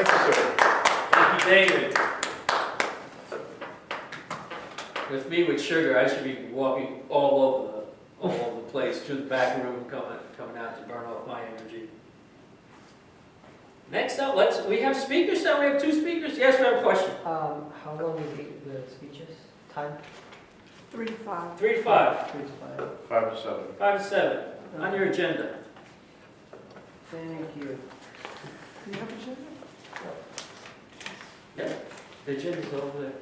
Thank you, sir. Thank you, David. With me with sugar, I should be walking all over the place through the back room, coming out to burn off my energy. Next up, we have speakers now. We have two speakers. Yes, we have a question. How long will the speeches? Time? 3 to 5. 3 to 5. 3 to 5. 5 to 7. 5 to 7. On your agenda. Thank you. Do you have a agenda? Yeah, the agenda's over there.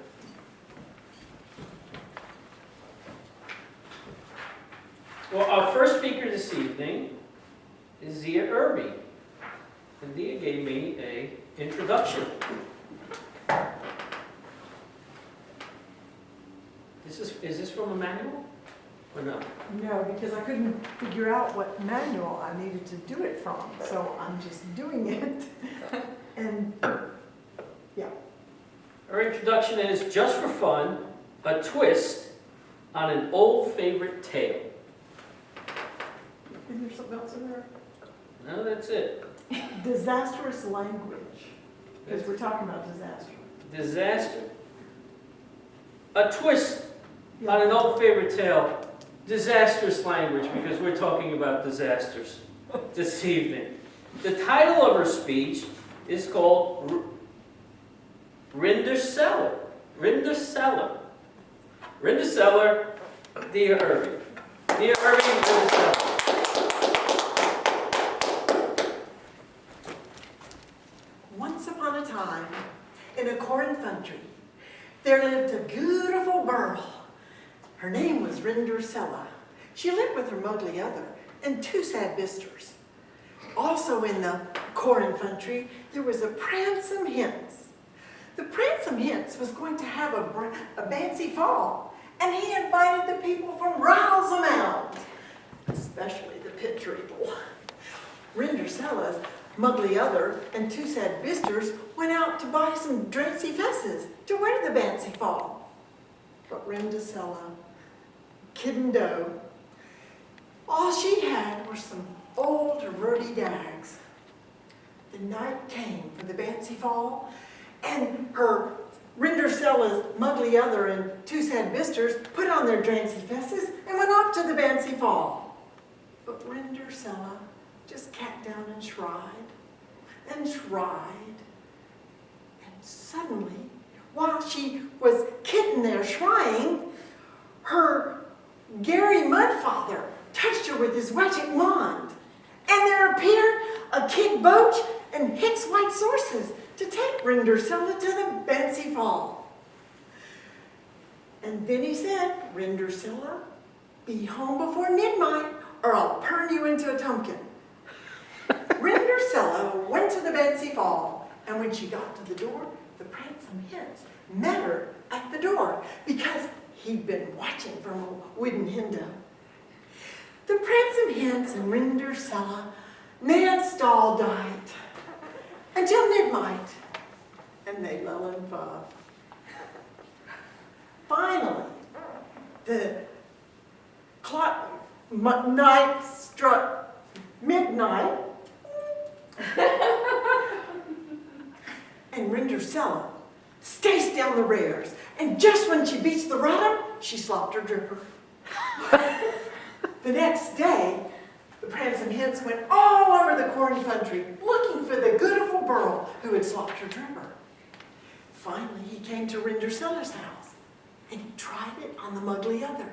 Well, our first speaker this evening is Zia Irby. And Zia gave me an introduction. Is this from a manual or no? No, because I couldn't figure out what manual I needed to do it from, so I'm just doing it. And, yeah. Her introduction is just for fun, a twist on an old favorite tale. Isn't there something else in there? No, that's it. Disastrous language, because we're talking about disaster. Disaster. A twist on an old favorite tale. Disastrous language, because we're talking about disasters this evening. The title of her speech is called Rindercella. Rindercella. Rindercella, Dia Irby. Dia Irby, Rindercella. Once upon a time, in a corn country, there lived a beautiful girl. Her name was Rindercella. She lived with her mugly other and 2 sad sisters. Also in the corn country, there was a pransome hince. The pransome hince was going to have a fancy fall, and he invited the people from miles around, especially the pit people. Rindercella's mugly other and 2 sad sisters went out to buy some drancy fesses to wear the fancy fall. But Rindercella, kid and doe, all she had were some old ruddy dags. The night came for the fancy fall, and her Rindercella's mugly other and 2 sad sisters put on their drancy fesses and went off to the fancy fall. But Rindercella just sat down and tried, and suddenly, while she was kidding there trying, her Gary Mudfather touched her with his magic wand, and there appeared a Kid Boach and Hicks White Sources to take Rindercella to the fancy fall. And then he said, Rindercella, be home before midnight, or I'll turn you into a pumpkin. Rindercella went to the fancy fall, and when she got to the door, the pransome hince met her at the door because he'd been watching from a wooden window. The pransome hince and Rindercella danced all night until midnight, and they fell in love. Finally, the night struck midnight, and Rindercella staced down the rares, and just when she beats the bottom, she slopped her dripper. The next day, the pransome hince went all over the corn country looking for the beautiful girl who had slopped her dripper. Finally, he came to Rindercella's house, and he tried it on the mugly other,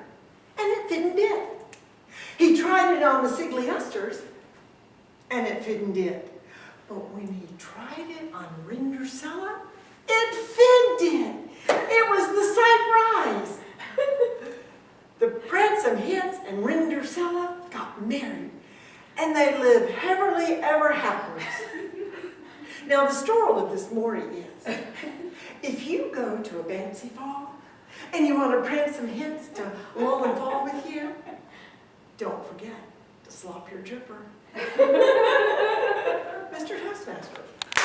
and it didn't did. He tried it on the siggly usters, and it didn't did. But when he tried it on Rindercella, it did. It was the sight rise. The pransome hince and Rindercella got married, and they lived happily ever afterwards. Now the story of this story is, if you go to a fancy fall and you want a pransome hince to lull and fall with you, don't forget to slop your dripper. Mr. Toastmaster.